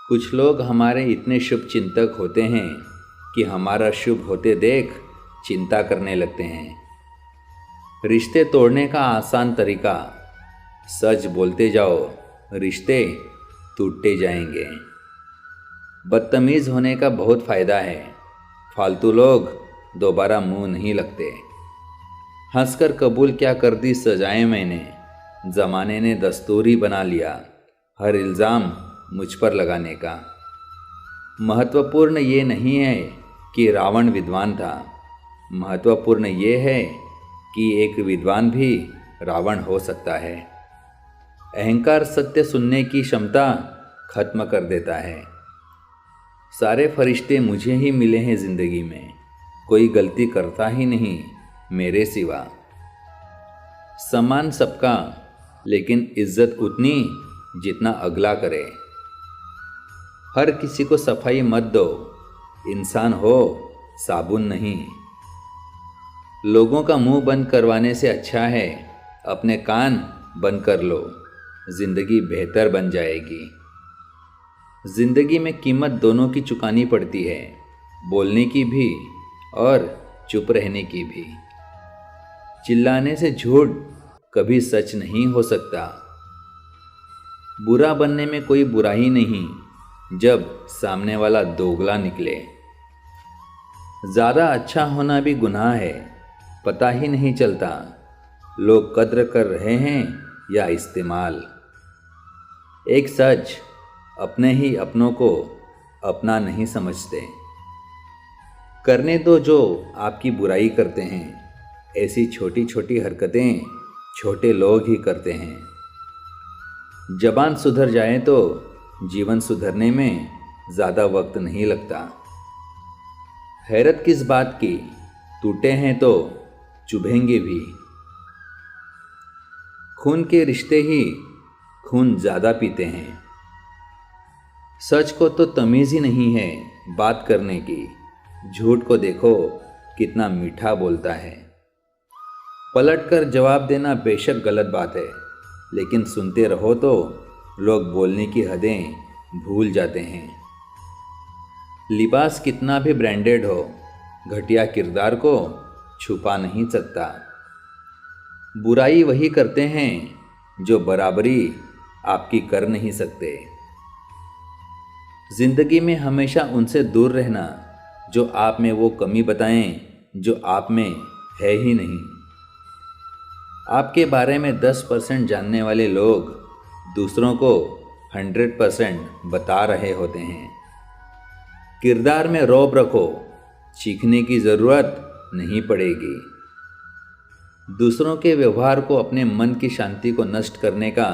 कुछ लोग हमारे इतने शुभ चिंतक होते हैं कि हमारा शुभ होते देख चिंता करने लगते हैं। रिश्ते तोड़ने का आसान तरीका, सच बोलते जाओ, रिश्ते टूटते जाएंगे। बदतमीज़ होने का बहुत फ़ायदा है, फालतू लोग दोबारा मुंह नहीं लगते। हंसकर कबूल क्या कर दी सजाएं मैंने, ज़माने ने दस्तूर ही बना लिया हर इल्ज़ाम मुझ पर लगाने का। महत्वपूर्ण ये नहीं है कि रावण विद्वान था, महत्वपूर्ण ये है कि एक विद्वान भी रावण हो सकता है। अहंकार सत्य सुनने की क्षमता खत्म कर देता है। सारे फरिश्ते मुझे ही मिले हैं ज़िंदगी में, कोई गलती करता ही नहीं मेरे सिवा। सम्मान सबका, लेकिन इज्जत उतनी जितना अगला करे। हर किसी को सफाई मत दो, इंसान हो साबुन नहीं। लोगों का मुंह बंद करवाने से अच्छा है अपने कान बंद कर लो, ज़िंदगी बेहतर बन जाएगी। ज़िंदगी में कीमत दोनों की चुकानी पड़ती है, बोलने की भी और चुप रहने की भी। चिल्लाने से झूठ कभी सच नहीं हो सकता। बुरा बनने में कोई बुराई नहीं जब सामने वाला दोगला निकले। ज़्यादा अच्छा होना भी गुनाह है, पता ही नहीं चलता लोग कद्र कर रहे हैं या इस्तेमाल। एक सच, अपने ही अपनों को अपना नहीं समझते। करने दो जो आपकी बुराई करते हैं, ऐसी छोटी छोटी हरकतें छोटे लोग ही करते हैं। ज़बान सुधर जाए तो जीवन सुधरने में ज़्यादा वक्त नहीं लगता। हैरत किस बात की, टूटे हैं तो चुभेंगे भी। खून के रिश्ते ही खून ज़्यादा पीते हैं। सच को तो तमीज़ ही नहीं है बात करने की, झूठ को देखो कितना मीठा बोलता है। पलट कर जवाब देना बेशक गलत बात है, लेकिन सुनते रहो तो लोग बोलने की हदें भूल जाते हैं। लिबास कितना भी ब्रांडेड हो, घटिया किरदार को छुपा नहीं सकता। बुराई वही करते हैं जो बराबरी आपकी कर नहीं सकते। जिंदगी में हमेशा उनसे दूर रहना जो आप में वो कमी बताएं जो आप में है ही नहीं। आपके बारे में 10% जानने वाले लोग दूसरों को 100% बता रहे होते हैं। किरदार में रौब रखो, सीखने की ज़रूरत नहीं पड़ेगी। दूसरों के व्यवहार को अपने मन की शांति को नष्ट करने का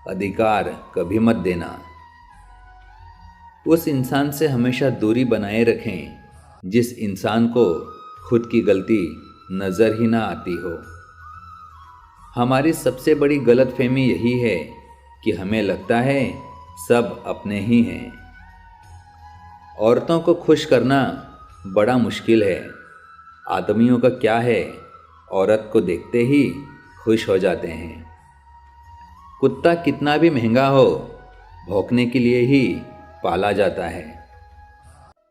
अधिकार कभी मत देना। उस इंसान से हमेशा दूरी बनाए रखें जिस इंसान को खुद की गलती नज़र ही ना आती हो। हमारी सबसे बड़ी गलतफहमी यही है कि हमें लगता है सब अपने ही हैं। औरतों को खुश करना बड़ा मुश्किल है। आदमियों का क्या है, औरत को देखते ही खुश हो जाते हैं। कुत्ता कितना भी महंगा हो, भौंकने के लिए ही पाला जाता है।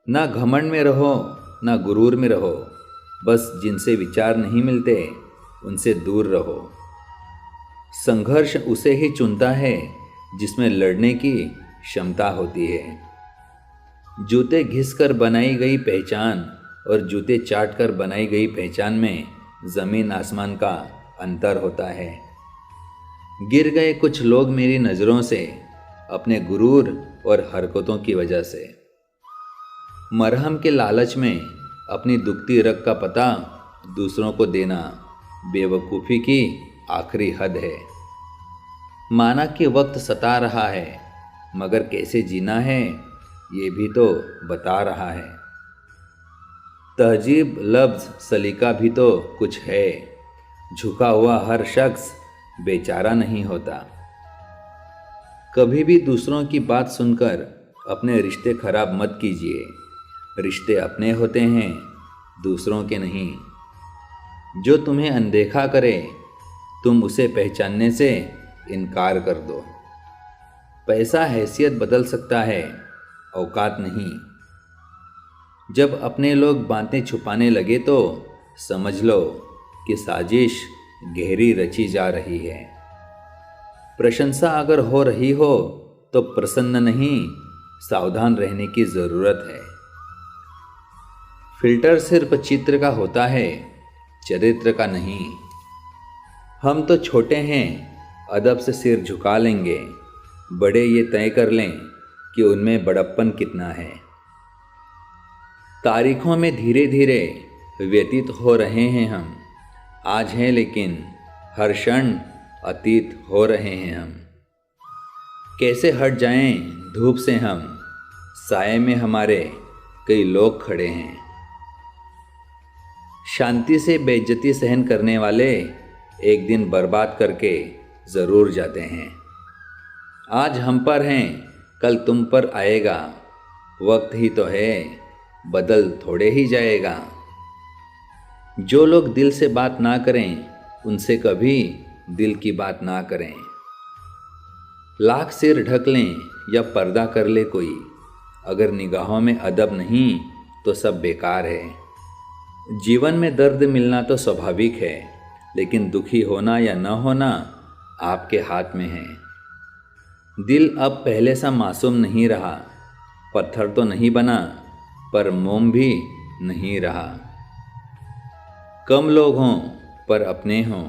ना घमंड में रहो, ना गुरूर में रहो, बस जिनसे विचार नहीं मिलते उनसे दूर रहो। संघर्ष उसे ही चुनता है जिसमें लड़ने की क्षमता होती है। जूते घिसकर बनाई गई पहचान और जूते चाटकर बनाई गई पहचान में ज़मीन आसमान का अंतर होता है। गिर गए कुछ लोग मेरी नज़रों से अपने गुरूर और हरकतों की वजह से। मरहम के लालच में अपनी दुखती रग का पता दूसरों को देना बेवकूफ़ी की आखिरी हद है। माना कि वक्त सता रहा है, मगर कैसे जीना है ये भी तो बता रहा है। तहजीब लफ्ज़ सलीका भी तो कुछ है। झुका हुआ हर शख्स बेचारा नहीं होता। कभी भी दूसरों की बात सुनकर अपने रिश्ते खराब मत कीजिए। रिश्ते अपने होते हैं, दूसरों के नहीं। जो तुम्हें अनदेखा करे तुम उसे पहचानने से इनकार कर दो। पैसा हैसियत बदल सकता है, औकात नहीं। जब अपने लोग बातें छुपाने लगे तो समझ लो कि साजिश गहरी रची जा रही है। प्रशंसा अगर हो रही हो तो प्रसन्न नहीं, सावधान रहने की ज़रूरत है। फिल्टर सिर्फ चित्र का होता है, चरित्र का नहीं। हम तो छोटे हैं, अदब से सिर झुका लेंगे, बड़े ये तय कर लें कि उनमें बड़प्पन कितना है। तारीखों में धीरे धीरे व्यतीत हो रहे हैं हम, आज हैं लेकिन हर क्षण अतीत हो रहे हैं हम। कैसे हट जाएं धूप से हम, साए में हमारे कई लोग खड़े हैं। शांति से बेइज्जती सहन करने वाले एक दिन बर्बाद करके ज़रूर जाते हैं। आज हम पर हैं, कल तुम पर आएगा, वक्त ही तो है, बदल थोड़े ही जाएगा। जो लोग दिल से बात ना करें, उनसे कभी दिल की बात ना करें। लाख सिर ढक लें या पर्दा कर ले कोई, अगर निगाहों में अदब नहीं तो सब बेकार है। जीवन में दर्द मिलना तो स्वाभाविक है, लेकिन दुखी होना या न होना आपके हाथ में है। दिल अब पहले सा मासूम नहीं रहा, पत्थर तो नहीं बना पर मोम भी नहीं रहा। कम लोग हों पर अपने हों,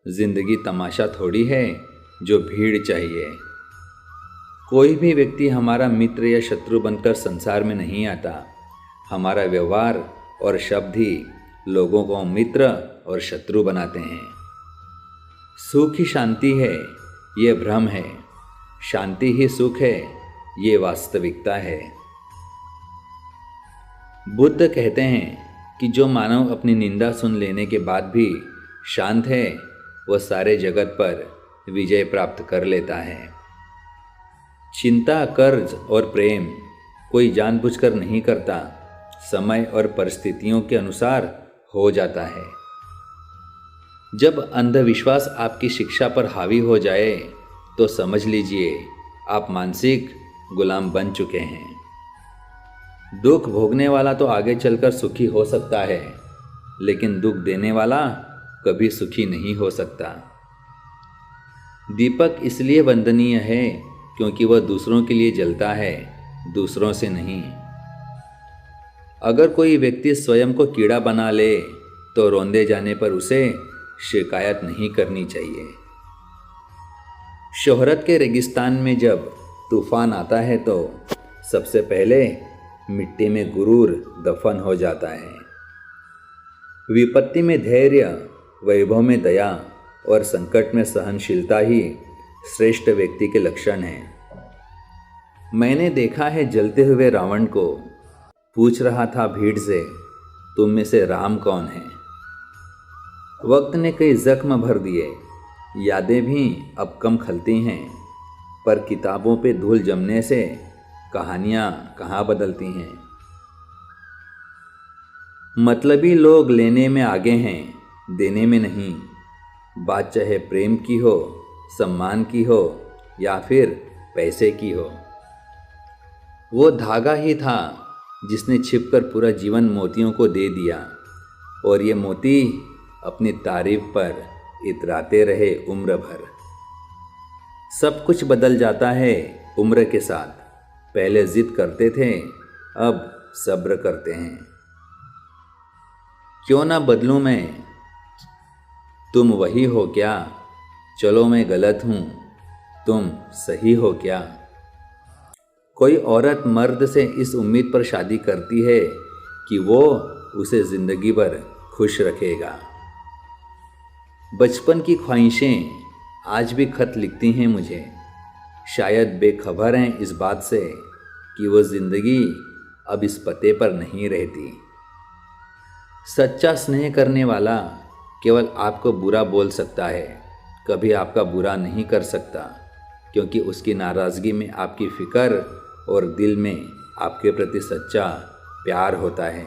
जिंदगी तमाशा थोड़ी है जो भीड़ चाहिए। कोई भी व्यक्ति हमारा मित्र या शत्रु बनकर संसार में नहीं आता। हमारा व्यवहार और शब्द ही लोगों को मित्र और शत्रु बनाते हैं। सुख ही शांति है, ये भ्रम है, शांति ही सुख है, ये वास्तविकता है। बुद्ध कहते हैं कि जो मानव अपनी निंदा सुन लेने के बाद भी शांत है, वह सारे जगत पर विजय प्राप्त कर लेता है। चिंता, कर्ज और प्रेम कोई जानबूझकर नहीं करता, समय और परिस्थितियों के अनुसार हो जाता है। जब अंधविश्वास आपकी शिक्षा पर हावी हो जाए तो समझ लीजिए आप मानसिक गुलाम बन चुके हैं। दुख भोगने वाला तो आगे चलकर सुखी हो सकता है, लेकिन दुख देने वाला कभी सुखी नहीं हो सकता। दीपक इसलिए वंदनीय है क्योंकि वह दूसरों के लिए जलता है, दूसरों से नहीं। अगर कोई व्यक्ति स्वयं को कीड़ा बना ले तो रौंदे जाने पर उसे शिकायत नहीं करनी चाहिए। शोहरत के रेगिस्तान में जब तूफान आता है तो सबसे पहले मिट्टी में गुरूर दफन हो जाता है। विपत्ति में धैर्य, वैभव में दया और संकट में सहनशीलता ही श्रेष्ठ व्यक्ति के लक्षण हैं। मैंने देखा है जलते हुए रावण को, पूछ रहा था भीड़ से, तुम में से राम कौन है। वक्त ने कई जख्म भर दिए, यादें भी अब कम खलती हैं, पर किताबों पे धूल जमने से कहानियाँ कहाँ बदलती हैं। मतलबी लोग लेने में आगे हैं, देने में नहीं। बात चाहे प्रेम की हो, सम्मान की हो या फिर पैसे की हो। वो धागा ही था जिसने छिपकर पूरा जीवन मोतियों को दे दिया, और ये मोती अपनी तारीफ पर इतराते रहे उम्र भर। सब कुछ बदल जाता है उम्र के साथ। पहले जिद करते थे, अब सब्र करते हैं। क्यों ना बदलूं मैं, तुम वही हो क्या। चलो मैं गलत हूँ, तुम सही हो क्या। कोई औरत मर्द से इस उम्मीद पर शादी करती है कि वो उसे जिंदगी भर खुश रखेगा। बचपन की ख्वाहिशें आज भी खत लिखती हैं मुझे, शायद बेखबर हैं इस बात से कि वो जिंदगी अब इस पते पर नहीं रहती। सच्चा स्नेह करने वाला केवल आपको बुरा बोल सकता है, कभी आपका बुरा नहीं कर सकता, क्योंकि उसकी नाराज़गी में आपकी फ़िक्र और दिल में आपके प्रति सच्चा प्यार होता है।